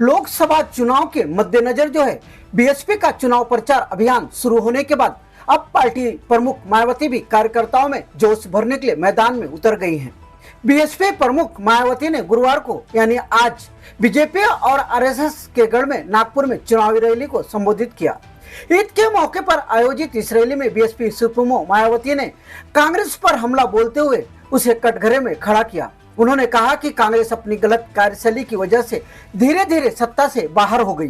लोकसभा चुनाव के मद्देनजर जो है बीएसपी का चुनाव प्रचार अभियान शुरू होने के बाद अब पार्टी प्रमुख मायावती भी कार्यकर्ताओं में जोश भरने के लिए मैदान में उतर गई हैं। बीएसपी प्रमुख मायावती ने गुरुवार को यानी आज बीजेपी और आरएसएस के गढ़ में नागपुर में चुनावी रैली को संबोधित किया। ईद के मौके पर आयोजित इस रैली में बीएसपी सुप्रीमो मायावती ने कांग्रेस पर हमला बोलते हुए उसे कटघरे में खड़ा किया। उन्होंने कहा कि कांग्रेस अपनी गलत कार्यशैली की वजह से धीरे धीरे सत्ता से बाहर हो गई।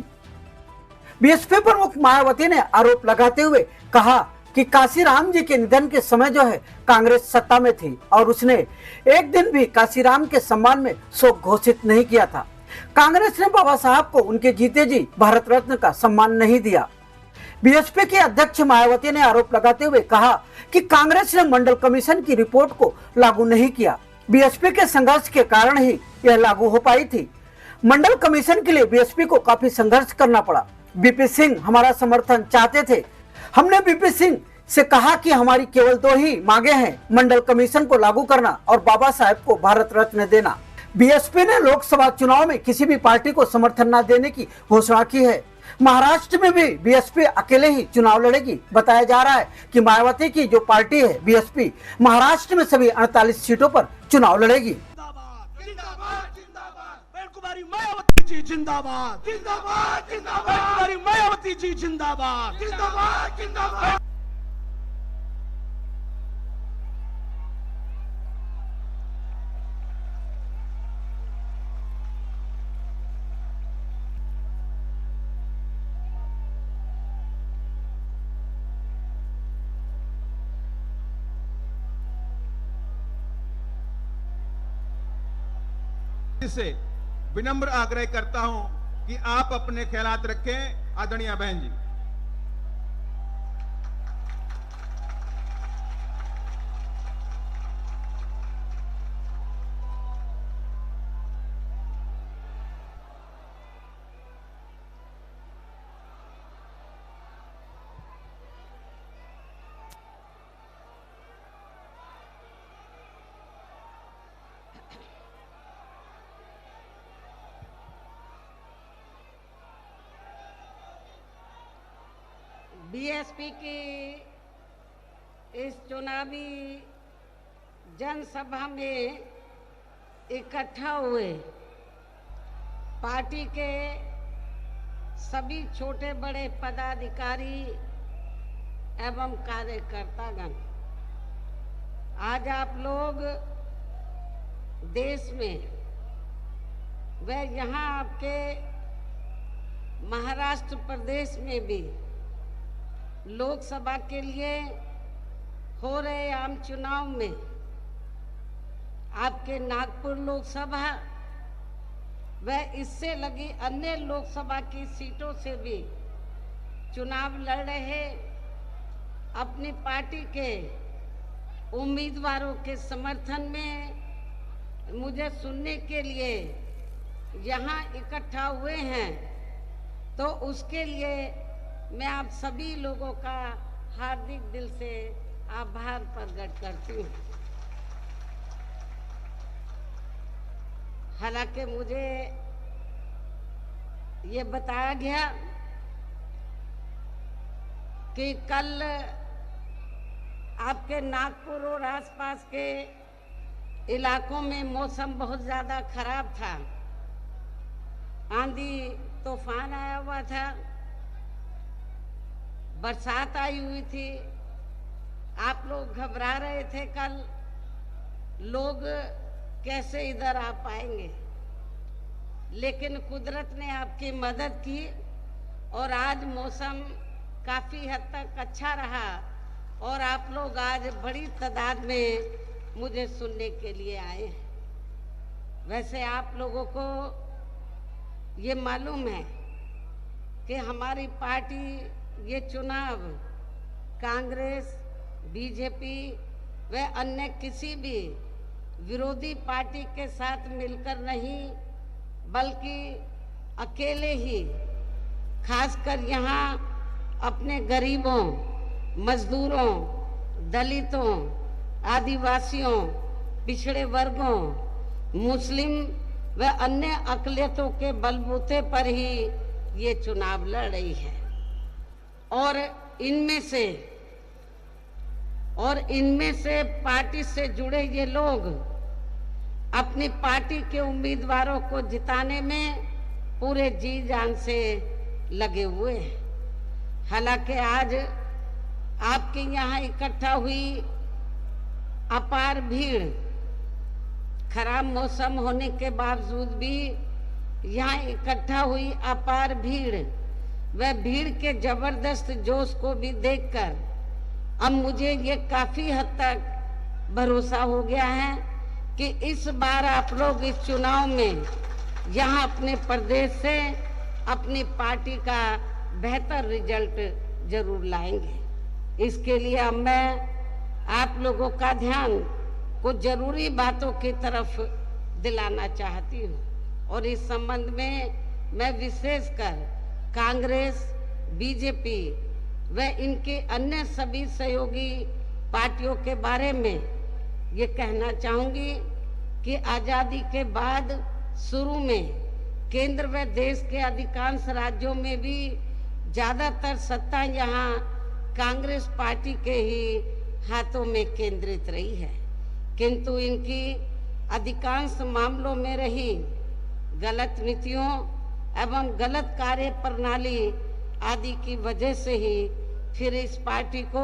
बीएसपी प्रमुख मायावती ने आरोप लगाते हुए कहा कि काशीराम जी के निधन के समय जो है कांग्रेस सत्ता में थी और उसने एक दिन भी काशीराम के सम्मान में शोक घोषित नहीं किया था। कांग्रेस ने बाबा साहब को उनके जीते जी भारत रत्न का सम्मान नहीं दिया। बीएसपी के अध्यक्ष मायावती ने आरोप लगाते हुए कहा कि कांग्रेस ने मंडल कमीशन की रिपोर्ट को लागू नहीं किया। बीएसपी के संघर्ष के कारण ही यह लागू हो पाई थी। मंडल कमीशन के लिए बीएसपी को काफी संघर्ष करना पड़ा। बीपी सिंह हमारा समर्थन चाहते थे। हमने बीपी सिंह से कहा कि हमारी केवल दो ही मांगे हैं, मंडल कमीशन को लागू करना और बाबा साहब को भारत रत्न देना। बीएसपी ने लोकसभा चुनाव में किसी भी पार्टी को समर्थन न देने की घोषणा की है। महाराष्ट्र में भी बीएसपी अकेले ही चुनाव लड़ेगी। बताया जा रहा है कि मायावती की जो पार्टी है बीएसपी महाराष्ट्र में सभी 48 सीटों पर चुनाव लड़ेगी। मायावती जी जिंदाबाद, जिंदाबाद, जिंदाबाद। मायावती जी जिंदाबाद, जिंदाबाद, जिंदाबाद। से विनम्र आग्रह करता हूं कि आप अपने ख्यालात रखें। आदरणीय बहन जी। बीएसपी की इस चुनावी जनसभा में इकट्ठा हुए पार्टी के सभी छोटे बड़े पदाधिकारी एवं कार्यकर्तागण, आज आप लोग देश में व यहाँ आपके महाराष्ट्र प्रदेश में भी लोकसभा के लिए हो रहे आम चुनाव में आपके नागपुर लोकसभा व इससे लगी अन्य लोकसभा की सीटों से भी चुनाव लड़ रहे अपनी पार्टी के उम्मीदवारों के समर्थन में मुझे सुनने के लिए यहाँ इकट्ठा हुए हैं, तो उसके लिए मैं आप सभी लोगों का हार्दिक दिल से आभार प्रकट करती हूँ। हालांकि मुझे ये बताया गया कि कल आपके नागपुर और आसपास के इलाकों में मौसम बहुत ज़्यादा खराब था, आंधी तूफान आया हुआ था, बरसात आई हुई थी, आप लोग घबरा रहे थे कल लोग कैसे इधर आ पाएंगे, लेकिन कुदरत ने आपकी मदद की और आज मौसम काफ़ी हद तक अच्छा रहा और आप लोग आज बड़ी तादाद में मुझे सुनने के लिए आए हैं। वैसे आप लोगों को ये मालूम है कि हमारी पार्टी ये चुनाव कांग्रेस, बीजेपी व अन्य किसी भी विरोधी पार्टी के साथ मिलकर नहीं बल्कि अकेले ही, खासकर यहाँ अपने गरीबों, मजदूरों, दलितों, आदिवासियों, पिछड़े वर्गों, मुस्लिम व अन्य अकलियतों के बलबूते पर ही ये चुनाव लड़ रही है। और इनमें से पार्टी से जुड़े ये लोग अपनी पार्टी के उम्मीदवारों को जिताने में पूरे जी जान से लगे हुए हैं। हालांकि आज आपके यहाँ इकट्ठा हुई अपार भीड़, खराब मौसम होने के बावजूद भी यहाँ इकट्ठा हुई अपार भीड़, वह भीड़ के जबरदस्त जोश को भी देखकर अब मुझे ये काफी हद तक भरोसा हो गया है कि इस बार आप लोग इस चुनाव में यहाँ अपने प्रदेश से अपनी पार्टी का बेहतर रिजल्ट जरूर लाएंगे। इसके लिए अब मैं आप लोगों का ध्यान कुछ जरूरी बातों की तरफ दिलाना चाहती हूँ और इस संबंध में मैं विशेषकर कांग्रेस, बीजेपी व इनके अन्य सभी सहयोगी पार्टियों के बारे में ये कहना चाहूंगी कि आजादी के बाद शुरू में केंद्र व देश के अधिकांश राज्यों में भी ज्यादातर सत्ता यहाँ कांग्रेस पार्टी के ही हाथों में केंद्रित रही है, किंतु इनकी अधिकांश मामलों में रही गलत नीतियों एवं गलत कार्य प्रणाली आदि की वजह से ही फिर इस पार्टी को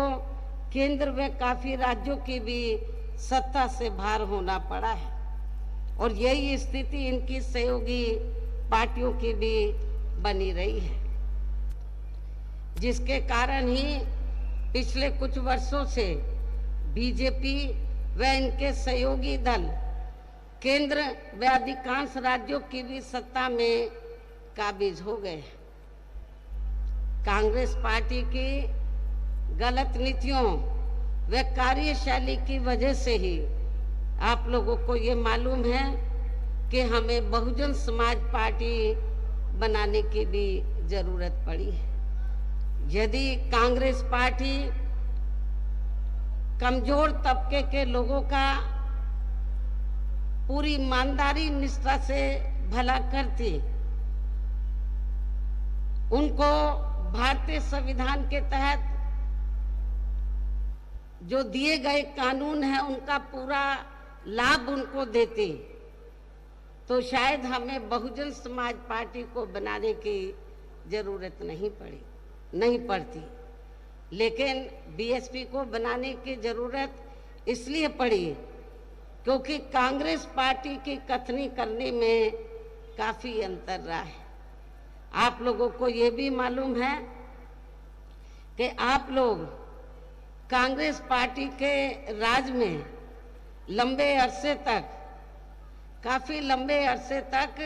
केंद्र व काफी राज्यों की भी सत्ता से बाहर होना पड़ा है और यही स्थिति इनकी सहयोगी पार्टियों की भी बनी रही है, जिसके कारण ही पिछले कुछ वर्षों से बीजेपी व इनके सहयोगी दल केंद्र व अधिकांश राज्यों की भी सत्ता में काबिज हो गए। कांग्रेस पार्टी की गलत नीतियों व कार्यशैली की वजह से ही आप लोगों को ये मालूम है कि हमें बहुजन समाज पार्टी बनाने की भी जरूरत पड़ी है। यदि कांग्रेस पार्टी कमजोर तबके के लोगों का पूरी ईमानदारी निष्ठा से भला करती, उनको भारतीय संविधान के तहत जो दिए गए कानून है उनका पूरा लाभ उनको देती, तो शायद हमें बहुजन समाज पार्टी को बनाने की जरूरत नहीं पड़ती। लेकिन बीएसपी को बनाने की जरूरत इसलिए पड़ी क्योंकि कांग्रेस पार्टी की कथनी करने में काफी अंतर रहा है। आप लोगों को ये भी मालूम है कि आप लोग कांग्रेस पार्टी के राज में काफी लंबे अरसे तक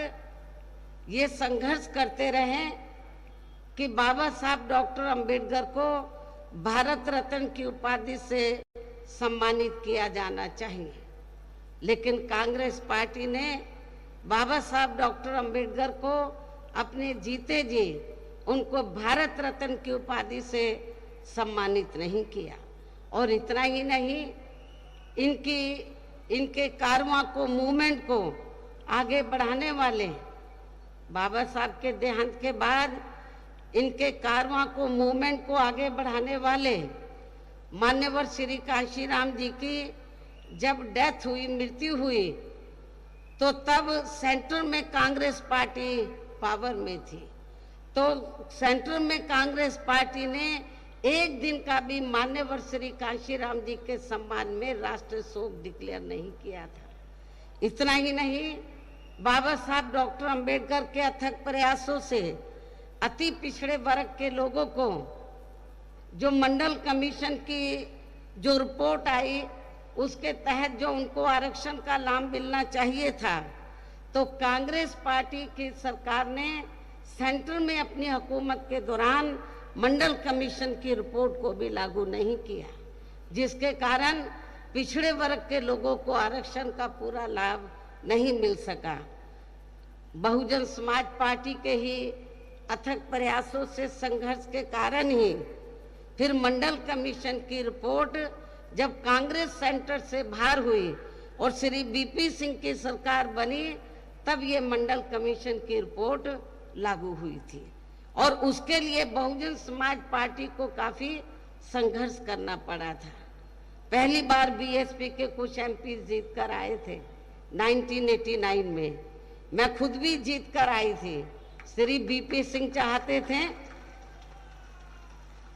ये संघर्ष करते रहे कि बाबा साहब डॉक्टर अंबेडकर को भारत रत्न की उपाधि से सम्मानित किया जाना चाहिए, लेकिन कांग्रेस पार्टी ने बाबा साहब डॉक्टर अंबेडकर को अपने जीते जी उनको भारत रत्न की उपाधि से सम्मानित नहीं किया। और इतना ही नहीं, इनके कारवां को, मूवमेंट को आगे बढ़ाने वाले, बाबा साहब के देहांत के बाद इनके कारवां को, मूवमेंट को आगे बढ़ाने वाले मान्यवर श्री कांशीराम जी की जब डेथ हुई, मृत्यु हुई, तो तब सेंटर में कांग्रेस पार्टी पावर में थी। तो सेंटर में कांग्रेस पार्टी ने एक दिन का भी मान्यवर श्री कांशीराम जी के सम्मान में राष्ट्रीय शोक डिक्लेयर नहीं किया था। इतना ही नहीं, बाबा साहब डॉक्टर अंबेडकर के अथक प्रयासों से अति पिछड़े वर्ग के लोगों को जो मंडल कमीशन की जो रिपोर्ट आई उसके तहत जो उनको आरक्षण का लाभ मिलना चाहिए था, तो कांग्रेस पार्टी की सरकार ने सेंटर में अपनी हुकूमत के दौरान मंडल कमीशन की रिपोर्ट को भी लागू नहीं किया, जिसके कारण पिछड़े वर्ग के लोगों को आरक्षण का पूरा लाभ नहीं मिल सका। बहुजन समाज पार्टी के ही अथक प्रयासों से, संघर्ष के कारण ही फिर मंडल कमीशन की रिपोर्ट जब कांग्रेस सेंटर से बाहर हुई और श्री बीपी सिंह की सरकार बनी, तब ये मंडल कमीशन की रिपोर्ट लागू हुई थी और उसके लिए बहुजन समाज पार्टी को काफी संघर्ष करना पड़ा था। पहली बार बीएसपी के कुछ एमपी जीत कर आए थे 1989 में, मैं खुद भी जीत कर आई थी। श्री बीपी सिंह चाहते थे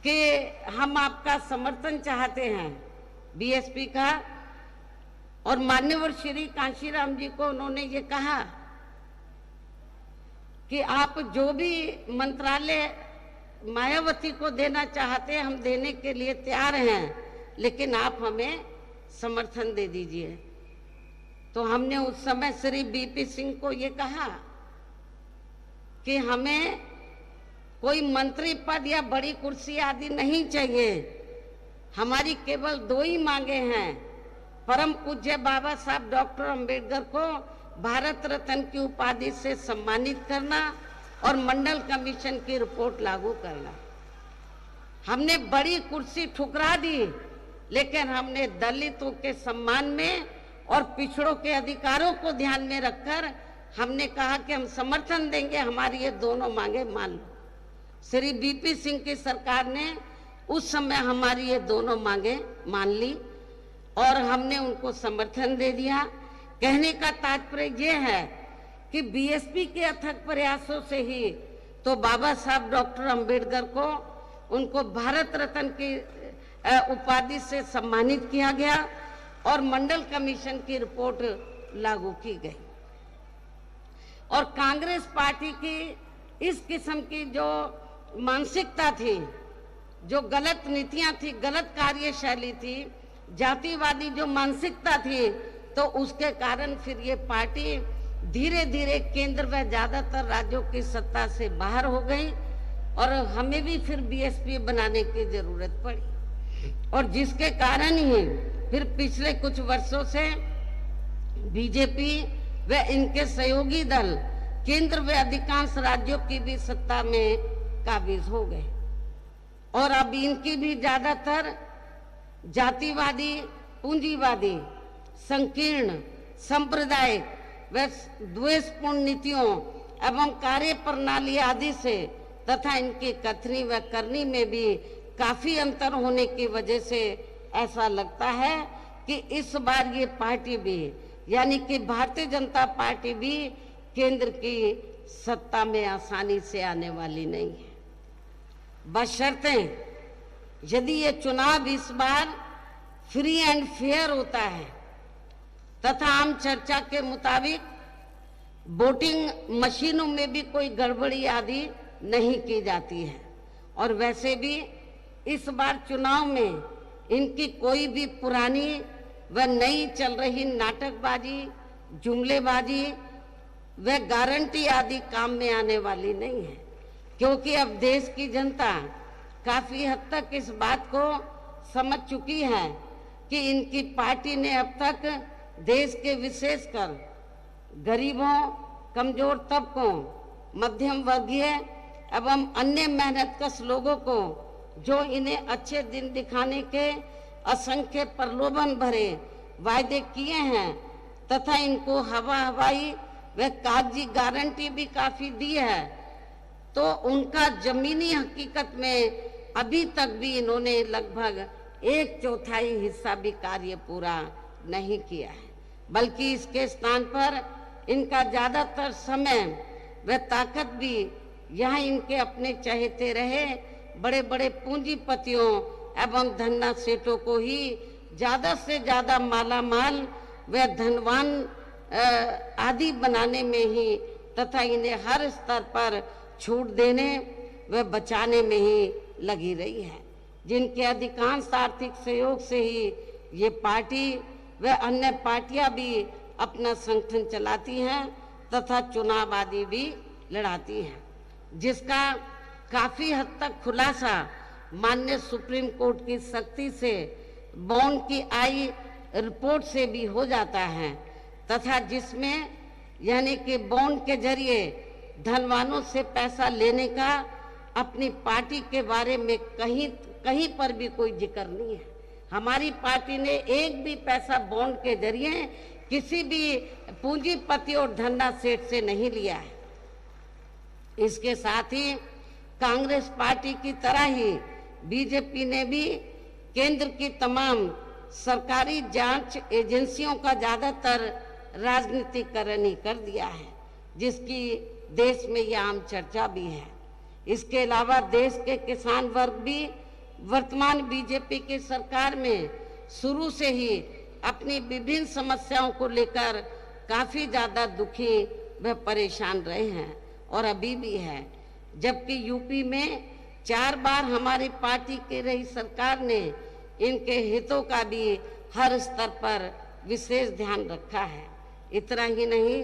कि हम आपका समर्थन चाहते हैं बीएसपी का, और मान्यवर श्री कांशीराम जी को उन्होंने ये कहा कि आप जो भी मंत्रालय मायावती को देना चाहते हैं हम देने के लिए तैयार हैं, लेकिन आप हमें समर्थन दे दीजिए। तो हमने उस समय श्री बीपी सिंह को ये कहा कि हमें कोई मंत्री पद या बड़ी कुर्सी आदि नहीं चाहिए, हमारी केवल 2 ही मांगे हैं, परम पूज्य बाबा साहब डॉक्टर अंबेडकर को भारत रत्न की उपाधि से सम्मानित करना और मंडल कमीशन की रिपोर्ट लागू करना। हमने बड़ी कुर्सी ठुकरा दी, लेकिन हमने दलितों के सम्मान में और पिछड़ों के अधिकारों को ध्यान में रखकर हमने कहा कि हम समर्थन देंगे, हमारी ये दोनों मांगे मान लो। श्री बीपी सिंह की सरकार ने उस समय हमारी ये दोनों मांगे मान ली और हमने उनको समर्थन दे दिया। कहने का तात्पर्य ये है कि बीएसपी के अथक प्रयासों से ही तो बाबा साहब डॉक्टर अंबेडकर को उनको भारत रत्न की उपाधि से सम्मानित किया गया और मंडल कमीशन की रिपोर्ट लागू की गई। और कांग्रेस पार्टी की इस किस्म की जो मानसिकता थी, जो गलत नीतियां थी, गलत कार्यशैली थी, जातिवादी जो मानसिकता थी, तो उसके कारण फिर ये पार्टी धीरे धीरे केंद्र व ज्यादातर राज्यों की सत्ता से बाहर हो गई और हमें भी फिर बीएसपी बनाने की जरूरत पड़ी। और जिसके कारण ही फिर पिछले कुछ वर्षों से बीजेपी व इनके सहयोगी दल केंद्र व अधिकांश राज्यों की भी सत्ता में काबिज हो गए और अब इनकी भी ज्यादातर जातिवादी, पूंजीवादी, संकीर्ण, सांप्रदायिक व द्वेषपूर्ण नीतियों एवं कार्य प्रणाली आदि से तथा इनकी कथनी व करनी में भी काफी अंतर होने की वजह से ऐसा लगता है कि इस बार ये पार्टी भी यानी कि भारतीय जनता पार्टी भी केंद्र की सत्ता में आसानी से आने वाली नहीं है, बशर्ते यदि ये चुनाव इस बार फ्री एंड फेयर होता है तथा आम चर्चा के मुताबिक वोटिंग मशीनों में भी कोई गड़बड़ी आदि नहीं की जाती है। और वैसे भी इस बार चुनाव में इनकी कोई भी पुरानी व नई चल रही नाटकबाजी, जुमलेबाजी व गारंटी आदि काम में आने वाली नहीं है, क्योंकि अब देश की जनता काफी हद तक इस बात को समझ चुकी है कि इनकी पार्टी ने अब तक देश के विशेषकर गरीबों, कमजोर तबकों, मध्यम वर्गीय एवं अन्य मेहनतकश लोगों को जो इन्हें अच्छे दिन दिखाने के असंख्य प्रलोभन भरे वायदे किए हैं तथा इनको हवाई व कागजी गारंटी भी काफी दी है, तो उनका जमीनी हकीकत में अभी तक भी इन्होंने लगभग 1/4 हिस्सा भी कार्य पूरा नहीं किया है, बल्कि इसके स्थान पर इनका ज्यादातर समय व ताकत भी यहाँ इनके अपने चहेते रहे बड़े बड़े पूंजीपतियों एवं धन्ना सेठों को ही ज्यादा से ज्यादा माला माल व धनवान आदि बनाने में ही तथा इन्हें हर स्तर पर छूट देने व बचाने में ही लगी रही है, जिनके अधिकांश आर्थिक सहयोग से ही ये पार्टी व अन्य पार्टियां भी अपना संगठन चलाती हैं तथा चुनाव आदि भी लड़ाती हैं, जिसका काफी हद तक खुलासा माननीय सुप्रीम कोर्ट की सख्ती से बॉन्ड की आई रिपोर्ट से भी हो जाता है तथा जिसमें यानी कि बॉन्ड के जरिए धनवानों से पैसा लेने का अपनी पार्टी के बारे में कहीं पर भी कोई जिक्र नहीं है। हमारी पार्टी ने एक भी पैसा बॉन्ड के जरिए किसी भी पूंजीपति और धन्ना सेठ से नहीं लिया है। इसके साथ ही कांग्रेस पार्टी की तरह ही बीजेपी ने भी केंद्र की तमाम सरकारी जांच एजेंसियों का ज्यादातर राजनीतिकरण ही कर दिया है, जिसकी देश में यह आम चर्चा भी है। इसके अलावा देश के किसान वर्ग भी वर्तमान बीजेपी की सरकार में शुरू से ही अपनी विभिन्न समस्याओं को लेकर काफी ज्यादा दुखी व परेशान रहे हैं और अभी भी है। जबकि यूपी में 4 बार हमारी पार्टी की रही सरकार ने इनके हितों का भी हर स्तर पर विशेष ध्यान रखा है। इतना ही नहीं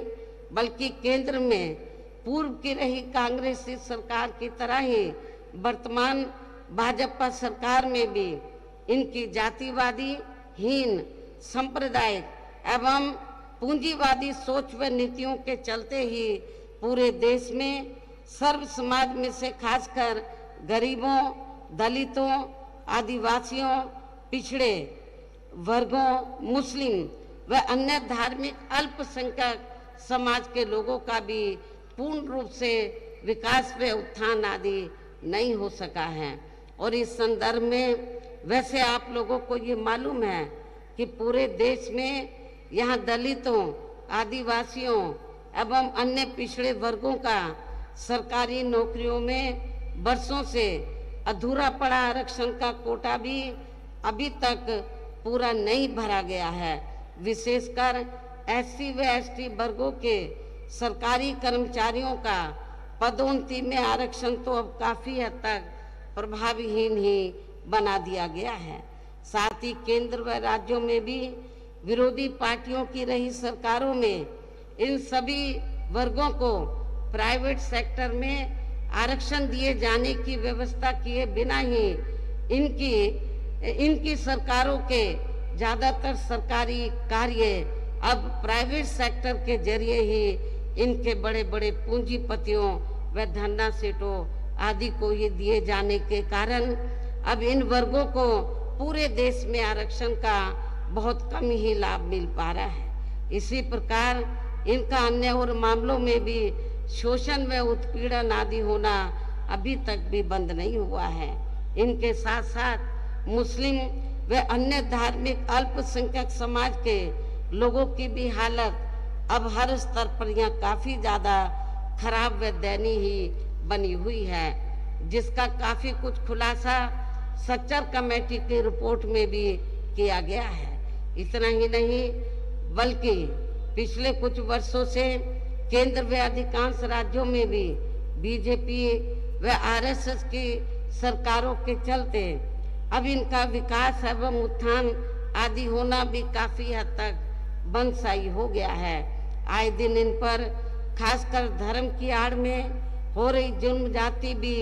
बल्कि केंद्र में पूर्व की रही कांग्रेसी सरकार की तरह ही वर्तमान भाजपा सरकार में भी इनकी जातिवादी, हीन, सांप्रदायिक एवं पूंजीवादी सोच व नीतियों के चलते ही पूरे देश में सर्व समाज में से खासकर गरीबों, दलितों, आदिवासियों, पिछड़े वर्गों, मुस्लिम व अन्य धार्मिक अल्पसंख्यक समाज के लोगों का भी पूर्ण रूप से विकास व उत्थान आदि नहीं हो सका है। और इस संदर्भ में वैसे आप लोगों को ये मालूम है कि पूरे देश में यहाँ दलितों, आदिवासियों एवं अन्य पिछड़े वर्गों का सरकारी नौकरियों में वर्षों से अधूरा पड़ा आरक्षण का कोटा भी अभी तक पूरा नहीं भरा गया है। विशेषकर एससी व एसटी वर्गों के सरकारी कर्मचारियों का पदोन्नति में आरक्षण तो अब काफी हद तक प्रभावहीन ही बना दिया गया है। साथ ही केंद्र व राज्यों में भी विरोधी पार्टियों की रही सरकारों में इन सभी वर्गों को प्राइवेट सेक्टर में आरक्षण दिए जाने की व्यवस्था किए बिना ही इनकी सरकारों के ज्यादातर सरकारी कार्य अब प्राइवेट सेक्टर के जरिए ही इनके बड़े बड़े पूंजीपतियों व धन्ना सेठों आदि को ये दिए जाने के कारण अब इन वर्गों को पूरे देश में आरक्षण का बहुत कम ही लाभ मिल पा रहा है। इसी प्रकार इनका अन्य और मामलों में भी शोषण व उत्पीड़न आदि होना अभी तक भी बंद नहीं हुआ है। इनके साथ साथ मुस्लिम व अन्य धार्मिक अल्पसंख्यक समाज के लोगों की भी हालत अब हर स्तर पर यहाँ काफी ज्यादा खराब व दयनीय ही बनी हुई है, जिसका काफी कुछ खुलासा सच्चर कमेटी की रिपोर्ट में भी किया गया है। इतना ही नहीं बल्कि पिछले कुछ वर्षों से केंद्र व अधिकांश राज्यों में भी बीजेपी व आरएसएस की सरकारों के चलते अब इनका विकास एवं उत्थान आदि होना भी काफी हद तक बंदशाई हो गया है। आए दिन इन पर खासकर धर्म की आड़ में हो रही जुल्म जाति भी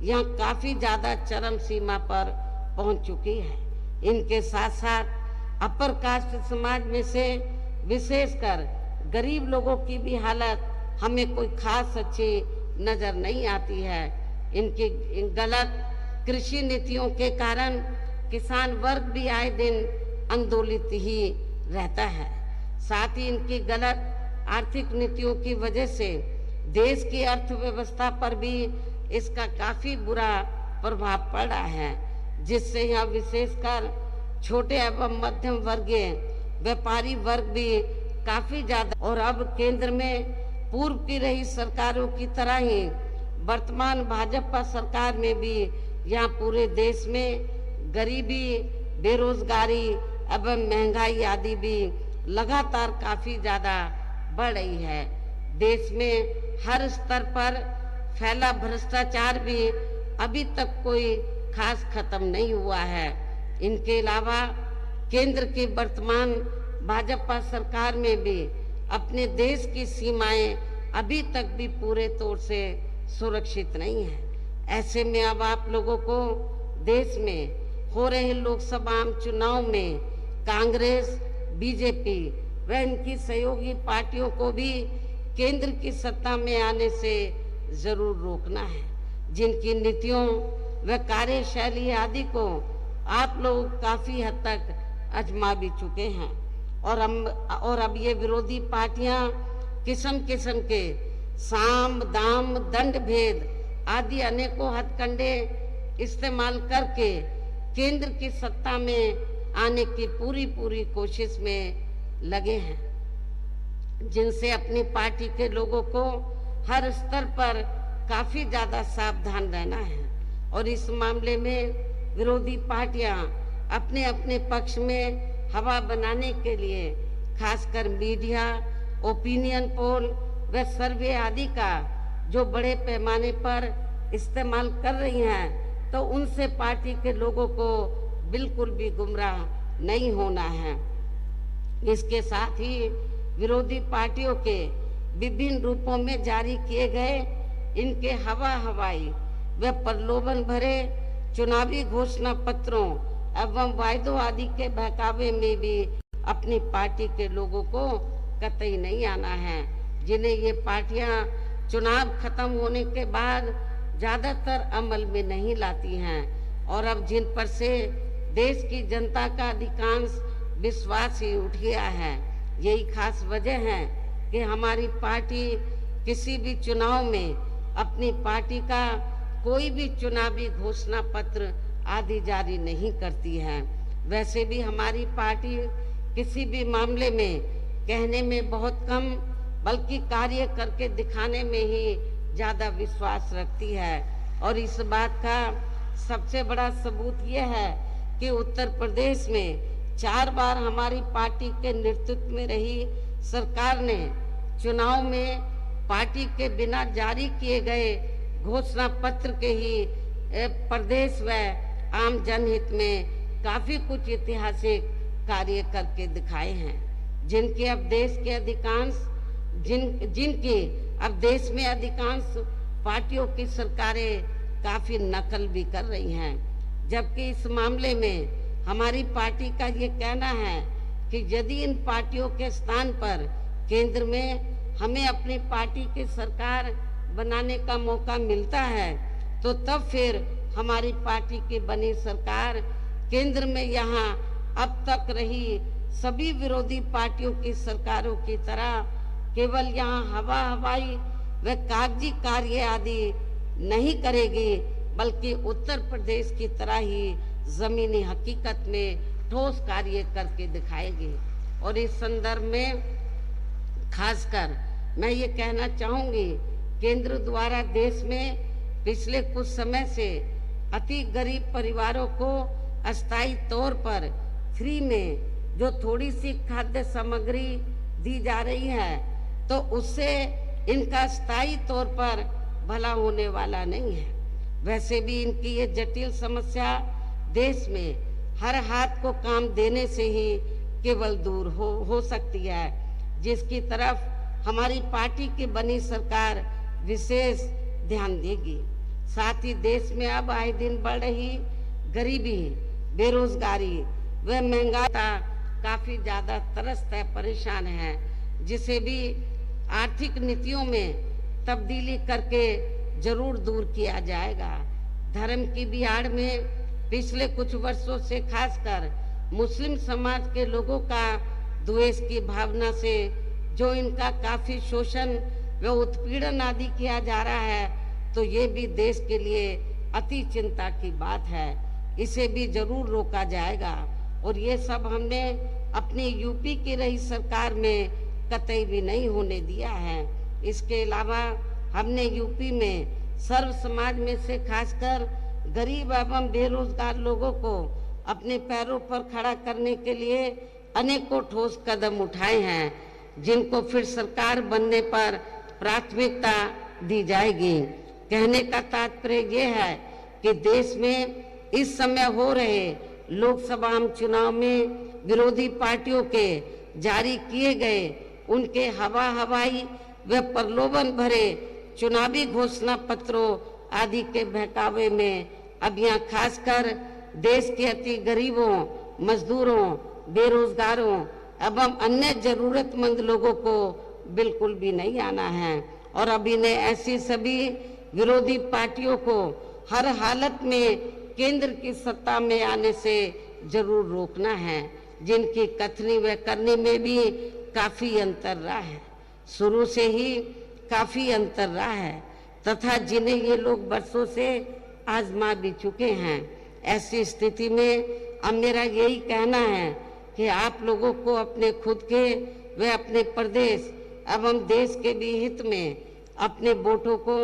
यहाँ काफी ज्यादा चरम सीमा पर पहुंच चुकी है। इनके साथ साथ अपर कास्ट समाज में से विशेषकर गरीब लोगों की भी हालत हमें कोई खास अच्छी नजर नहीं आती है। इनकी गलत कृषि नीतियों के कारण किसान वर्ग भी आए दिन आंदोलित ही रहता है। साथ ही इनकी गलत आर्थिक नीतियों की वजह से देश की अर्थव्यवस्था पर भी इसका काफी बुरा प्रभाव पड़ रहा है, जिससे यहाँ विशेषकर छोटे एवं मध्यम वर्गीय व्यापारी वर्ग भी काफी ज्यादा और अब केंद्र में पूर्व की रही सरकारों की तरह ही वर्तमान भाजपा सरकार में भी यहाँ पूरे देश में गरीबी, बेरोजगारी एवं महंगाई आदि भी लगातार काफी ज्यादा बढ़ रही है। देश में हर स्तर पर फैला भ्रष्टाचार भी अभी तक कोई खास खत्म नहीं हुआ है। इनके अलावा केंद्र की वर्तमान भाजपा सरकार में भी अपने देश की सीमाएं अभी तक भी पूरे तौर से सुरक्षित नहीं है। ऐसे में अब आप लोगों को देश में हो रहे लोकसभा चुनाव में कांग्रेस, बीजेपी व इनकी सहयोगी पार्टियों को भी केंद्र की सत्ता में आने से जरूर रोकना है, जिनकी नीतियों व कार्यशैली आदि को आप लोग काफी हद तक आजमा भी चुके हैं। और अब ये विरोधी पार्टियां किस्म किस्म के साम दाम दंड भेद आदि अनेकों हथकंडे इस्तेमाल करके केंद्र की सत्ता में आने की पूरी कोशिश में लगे हैं, जिनसे अपनी पार्टी के लोगों को हर स्तर पर काफी ज्यादा सावधान रहना है। और इस मामले में विरोधी पार्टियां अपने अपने पक्ष में हवा बनाने के लिए खासकर मीडिया, ओपिनियन पोल व सर्वे आदि का जो बड़े पैमाने पर इस्तेमाल कर रही हैं, तो उनसे पार्टी के लोगों को बिल्कुल भी गुमराह नहीं होना है। इसके साथ ही विरोधी पार्टियों के विभिन्न रूपों में जारी किए गए इनके हवाई व प्रलोभन भरे चुनावी घोषणा पत्रों एवं वायदों आदि के बहकावे में भी अपनी पार्टी के लोगों को कतई नहीं आना है, जिन्हें ये पार्टियां चुनाव खत्म होने के बाद ज्यादातर अमल में नहीं लाती हैं और अब जिन पर से देश की जनता का अधिकांश विश्वास ही उठ गया है। यही खास वजह है कि हमारी पार्टी किसी भी चुनाव में अपनी पार्टी का कोई भी चुनावी घोषणा पत्र आदि जारी नहीं करती है। वैसे भी हमारी पार्टी किसी भी मामले में कहने में बहुत कम बल्कि कार्य करके दिखाने में ही ज्यादा विश्वास रखती है। और इस बात का सबसे बड़ा सबूत यह है कि उत्तर प्रदेश में 4 बार हमारी पार्टी के नेतृत्व में रही सरकार ने चुनाव में पार्टी के बिना जारी किए गए घोषणा पत्र के ही प्रदेश व आम जनहित में काफी कुछ ऐतिहासिक कार्य करके दिखाए हैं, जिनकी अब देश में अधिकांश पार्टियों की सरकारें काफी नकल भी कर रही हैं। जबकि इस मामले में हमारी पार्टी का ये कहना है कि यदि इन पार्टियों के स्थान पर केंद्र में हमें अपनी पार्टी की सरकार बनाने का मौका मिलता है, तो तब फिर हमारी पार्टी की बनी सरकार केंद्र में यहाँ अब तक रही सभी विरोधी पार्टियों की सरकारों की तरह केवल यहाँ हवाई व कागजी कार्य आदि नहीं करेगी, बल्कि उत्तर प्रदेश की तरह ही जमीनी हकीकत में ठोस कार्य करके दिखाएगी। और इस संदर्भ में खासकर मैं ये कहना चाहूंगी, केंद्र द्वारा देश में पिछले कुछ समय से अति गरीब परिवारों को अस्थायी तौर पर फ्री में जो थोड़ी सी खाद्य सामग्री दी जा रही है, तो उससे इनका स्थायी तौर पर भला होने वाला नहीं है। वैसे भी इनकी ये जटिल समस्या देश में हर हाथ को काम देने से ही केवल दूर हो सकती है, जिसकी तरफ हमारी पार्टी की बनी सरकार विशेष ध्यान देगी। साथ ही देश में अब आए दिन बढ़ रही गरीबी, बेरोजगारी व महंगाई काफी ज्यादा त्रस्त है, परेशान है, जिसे भी आर्थिक नीतियों में तब्दीली करके जरूर दूर किया जाएगा। धर्म की भी आड़ में पिछले कुछ वर्षों से खासकर मुस्लिम समाज के लोगों का द्वेष की भावना से जो इनका काफी शोषण व उत्पीड़न आदि किया जा रहा है, तो ये भी देश के लिए अति चिंता की बात है। इसे भी जरूर रोका जाएगा और ये सब हमने अपनी यूपी की रही सरकार में कतई भी नहीं होने दिया है। इसके अलावा हमने यूपी में सर्व समाज में से खासकर गरीब एवं बेरोजगार लोगों को अपने पैरों पर खड़ा करने के लिए अनेकों ठोस कदम उठाए हैं, जिनको फिर सरकार बनने पर प्राथमिकता दी जाएगी। कहने का तात्पर्य ये है कि देश में इस समय हो रहे लोकसभा चुनाव में विरोधी पार्टियों के जारी किए गए उनके हवाई व प्रलोभन भरे चुनावी घोषणा पत्रों आदि के बहकावे में अब यहाँ खासकर देश के अति गरीबों, मजदूरों, बेरोजगारों एवं अन्य जरूरतमंद लोगों को बिल्कुल भी नहीं आना है। और अब इन्हें ऐसी सभी विरोधी पार्टियों को हर हालत में केंद्र की सत्ता में आने से जरूर रोकना है, जिनकी कथनी व करनी में भी काफी अंतर रहा है, शुरू से ही काफी अंतर रहा है, तथा जिन्हें ये लोग बरसों से आजमा भी चुके हैं। ऐसी स्थिति में अब मेरा यही कहना है कि आप लोगों को अपने खुद के व अपने प्रदेश एवं देश के भी हित में अपने वोटों को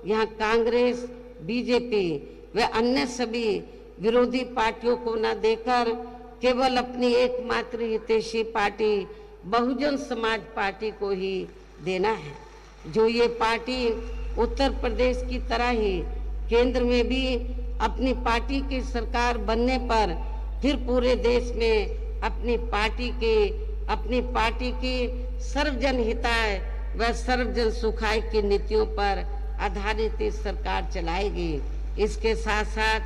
यहाँ कांग्रेस, बीजेपी व अन्य सभी विरोधी पार्टियों को न देकर केवल अपनी एकमात्र हितैषी पार्टी बहुजन समाज पार्टी को ही देना है, जो ये पार्टी उत्तर प्रदेश की तरह ही केंद्र में भी अपनी पार्टी की सरकार बनने पर फिर पूरे देश में अपनी पार्टी की सर्वजन हिताय व सर्वजन सुखाय की नीतियों पर आधारित इस सरकार चलाएगी। इसके साथ साथ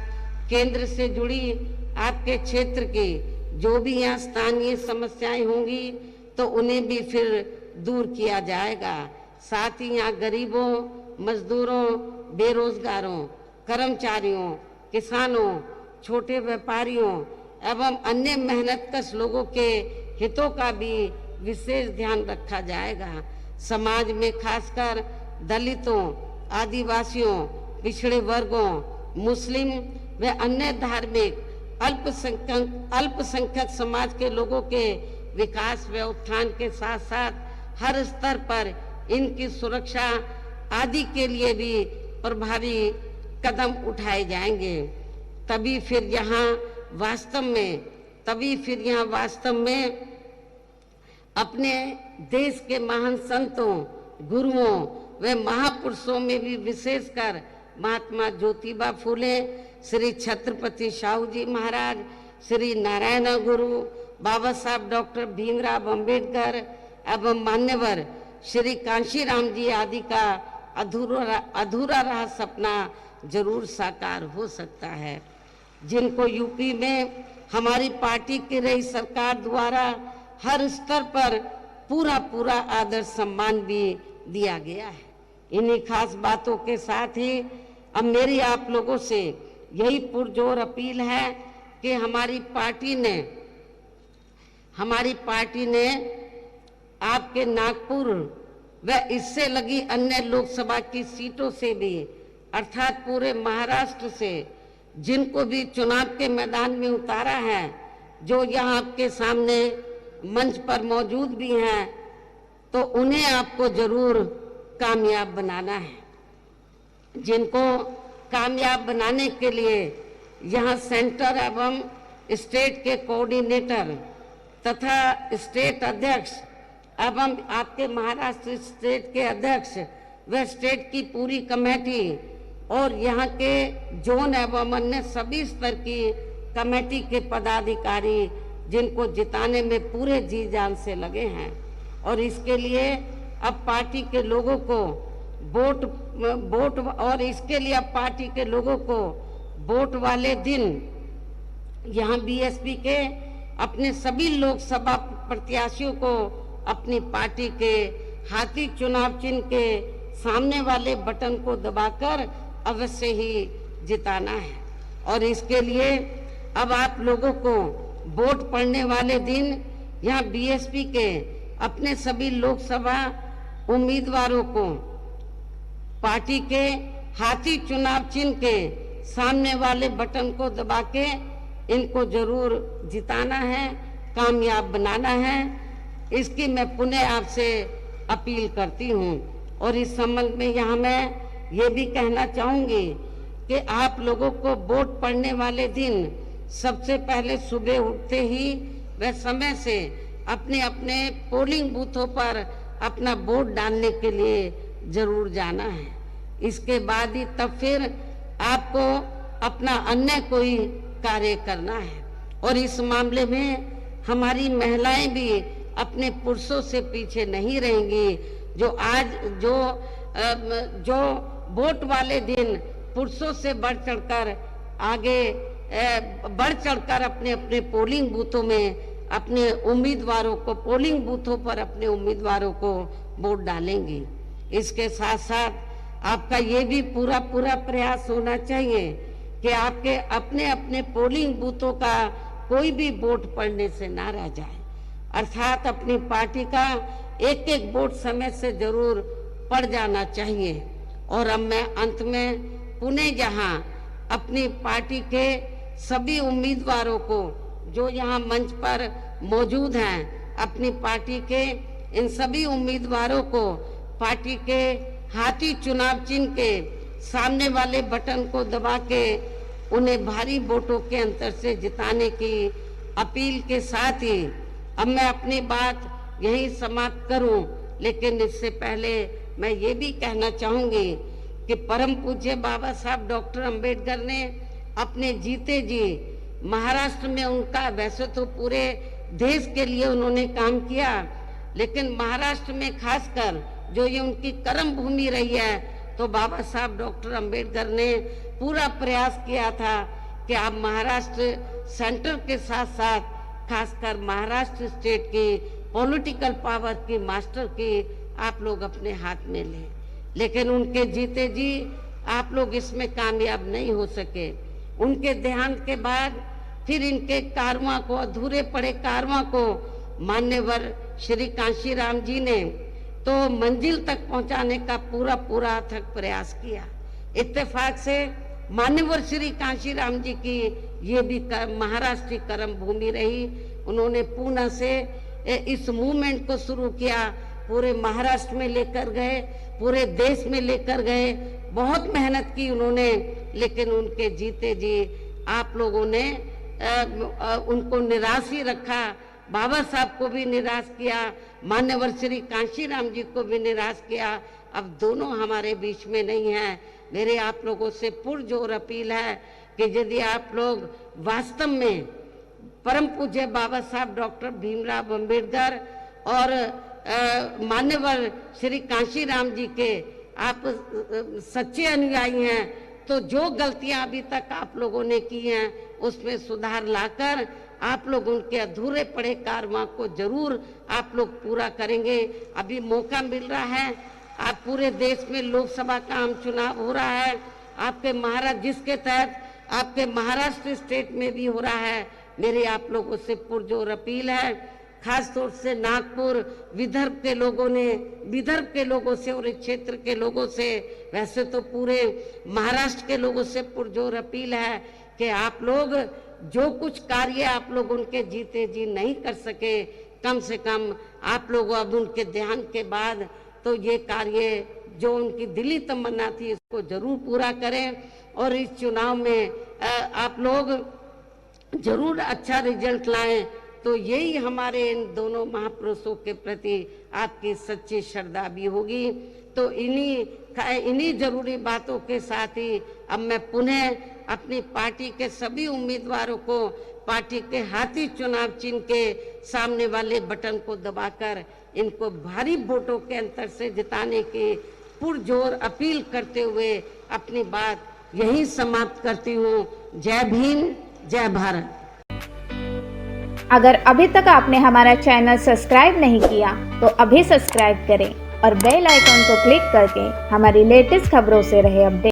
केंद्र से जुड़ी आपके क्षेत्र की जो भी यहाँ स्थानीय समस्याएं होंगी तो उन्हें भी फिर दूर किया जाएगा। साथ ही यहाँ गरीबों, मजदूरों, बेरोजगारों, कर्मचारियों, किसानों, छोटे व्यापारियों एवं अन्य मेहनतकश लोगों के हितों का भी विशेष ध्यान रखा जाएगा। समाज में खासकर दलितों, आदिवासियों, पिछड़े वर्गों, मुस्लिम व अन्य धार्मिक अल्पसंख्यक समाज के लोगों के विकास व उत्थान के साथ साथ हर स्तर पर इनकी सुरक्षा आदि के लिए भी प्रभावी कदम उठाए जाएंगे। तभी फिर यहाँ वास्तव में अपने देश के महान संतों, गुरुओं व महापुरुषों में भी विशेषकर महात्मा ज्योतिबा फूले, श्री छत्रपति शाहू जी महाराज, श्री नारायण गुरु, बाबा साहब डॉक्टर भीमराव अंबेडकर एवं मान्यवर श्री कांशीराम जी आदि का अधूरा रहा सपना जरूर साकार हो सकता है, जिनको यूपी में हमारी पार्टी की रही सरकार द्वारा हर स्तर पर पूरा आदर सम्मान भी दिया गया है। इन्हीं खास बातों के साथ ही अब मेरी आप लोगों से यही पुरजोर अपील है कि हमारी पार्टी ने आपके नागपुर व इससे लगी अन्य लोकसभा की सीटों से भी अर्थात पूरे महाराष्ट्र से जिनको भी चुनाव के मैदान में उतारा है, जो यहाँ आपके सामने मंच पर मौजूद भी हैं, तो उन्हें आपको जरूर कामयाब बनाना है। जिनको कामयाब बनाने के लिए यहाँ सेंटर एवं स्टेट के कोऑर्डिनेटर तथा स्टेट अध्यक्ष एवं आपके महाराष्ट्र स्टेट के अध्यक्ष व स्टेट की पूरी कमेटी और यहाँ के जोन एवं अन्य सभी स्तर की कमेटी के पदाधिकारी जिनको जिताने में पूरे जी जान से लगे हैं, और इसके लिए अब पार्टी के लोगों को वोट वाले दिन यहाँ बीएसपी के अपने सभी लोकसभा प्रत्याशियों को अपनी पार्टी के हाथी चुनाव चिन्ह के सामने वाले बटन को दबाकर अवश्य ही जिताना है। और इसके लिए अब आप लोगों को वोट पड़ने वाले दिन यहाँ बीएसपी के अपने सभी लोकसभा उम्मीदवारों को पार्टी के हाथी चुनाव चिन्ह के सामने वाले बटन को दबा के इनको जरूर जिताना है, कामयाब बनाना है। इसकी मैं पुनः आपसे अपील करती हूँ। और इस संबंध में यहाँ मैं ये भी कहना चाहूँगी कि आप लोगों को वोट पड़ने वाले दिन सबसे पहले सुबह उठते ही व समय से अपने अपने पोलिंग बूथों पर अपना वोट डालने के लिए जरूर जाना है। इसके बाद ही तब फिर आपको अपना अन्य कोई कार्य करना है। और इस मामले में हमारी महिलाएं भी अपने पुरुषों से पीछे नहीं रहेंगी, जो वोट वाले दिन पुरुषों से बढ़ चढ़कर अपने अपने पोलिंग बूथों में अपने उम्मीदवारों को पोलिंग बूथों पर अपने उम्मीदवारों को वोट डालेंगी। इसके साथ साथ आपका ये भी पूरा प्रयास होना चाहिए कि आपके अपने अपने पोलिंग बूथों का कोई भी वोट पड़ने से ना रह जाए, अर्थात अपनी पार्टी का एक एक वोट समय से जरूर पड़ जाना चाहिए। और अब मैं अंत में पुनः यहाँ अपनी पार्टी के सभी उम्मीदवारों को जो यहाँ मंच पर मौजूद हैं, अपनी पार्टी के इन सभी उम्मीदवारों को पार्टी के हाथी चुनाव चिन्ह के सामने वाले बटन को दबा के उन्हें भारी वोटों के अंतर से जिताने की अपील के साथ ही अब मैं अपनी बात यही समाप्त करूं। लेकिन इससे पहले मैं ये भी कहना चाहूंगी कि परम पूज्य बाबा साहब डॉक्टर अंबेडकर ने अपने जीते जी महाराष्ट्र में उनका, वैसे तो पूरे देश के लिए उन्होंने काम किया, लेकिन महाराष्ट्र में खासकर जो ये उनकी कर्म भूमि रही है, तो बाबा साहब डॉक्टर अंबेडकर ने पूरा प्रयास किया था कि आप महाराष्ट्र सेंटर के साथ साथ खासकर महाराष्ट्र स्टेट की पॉलिटिकल पावर की मास्टर की आप लोग अपने हाथ में लें। लेकिन उनके जीते जी आप लोग इसमें कामयाब नहीं हो सके। उनके देहांत के बाद फिर इनके कारवां को, अधूरे पड़े कारवां को मान्यवर श्री कांशीराम जी ने तो मंजिल तक पहुंचाने का पूरा अथक प्रयास किया। इत्तेफाक से मान्यवर श्री कांशीराम जी की ये भी महाराष्ट्र की कर्म भूमि रही। उन्होंने पूना से इस मूवमेंट को शुरू किया, पूरे महाराष्ट्र में लेकर गए, पूरे देश में लेकर गए, बहुत मेहनत की उन्होंने। लेकिन उनके जीते जी आप लोगों ने उनको निराश ही रखा। बाबा साहब को भी निराश किया, मान्यवर श्री कांशीराम जी को भी निराश किया। अब दोनों हमारे बीच में नहीं है। मेरे आप लोगों से पुरजोर अपील है कि यदि आप लोग वास्तव में परम पूज्य बाबा साहब डॉक्टर भीमराव अंबेडकर और मान्यवर श्री कांशीराम जी के आप सच्चे अनुयायी हैं, तो जो गलतियां अभी तक आप लोगों ने की हैं उसमें सुधार लाकर आप लोग उनके अधूरे पड़े कारवां को जरूर आप लोग पूरा करेंगे। अभी मौका मिल रहा है, आप पूरे देश में लोकसभा का आम चुनाव हो रहा है, आपके महाराष्ट्र जिसके तहत आपके महाराष्ट्र स्टेट में भी हो रहा है। मेरी आप लोगों से पुरजोर अपील है, खास तौर से नागपुर विदर्भ के लोगों से और इस क्षेत्र के लोगों से, वैसे तो पूरे महाराष्ट्र के लोगों से पुरजोर अपील है कि आप लोग जो कुछ कार्य आप लोग उनके जीते जी नहीं कर सके, कम से कम आप लोग अब उनके देहांत के बाद तो ये कार्य जो उनकी दिली तमन्ना थी इसको जरूर पूरा करें और इस चुनाव में आप लोग जरूर अच्छा रिजल्ट लाएं। तो यही हमारे इन दोनों महापुरुषों के प्रति आपकी सच्ची श्रद्धा भी होगी। तो इन्हीं जरूरी बातों के साथ ही अब मैं पुनः अपनी पार्टी के सभी उम्मीदवारों को पार्टी के हाथी चुनाव चिन्ह के सामने वाले बटन को दबाकर इनको भारी वोटों के अंतर से जिताने की पुरजोर अपील करते हुए अपनी बात यहीं समाप्त करती हूँ। जय भीम, जय भारत। अगर अभी तक आपने हमारा चैनल सब्सक्राइब नहीं किया तो अभी सब्सक्राइब करें और बेल आइकॉन को क्लिक करके हमारी लेटेस्ट खबरों से रहे अपडेट।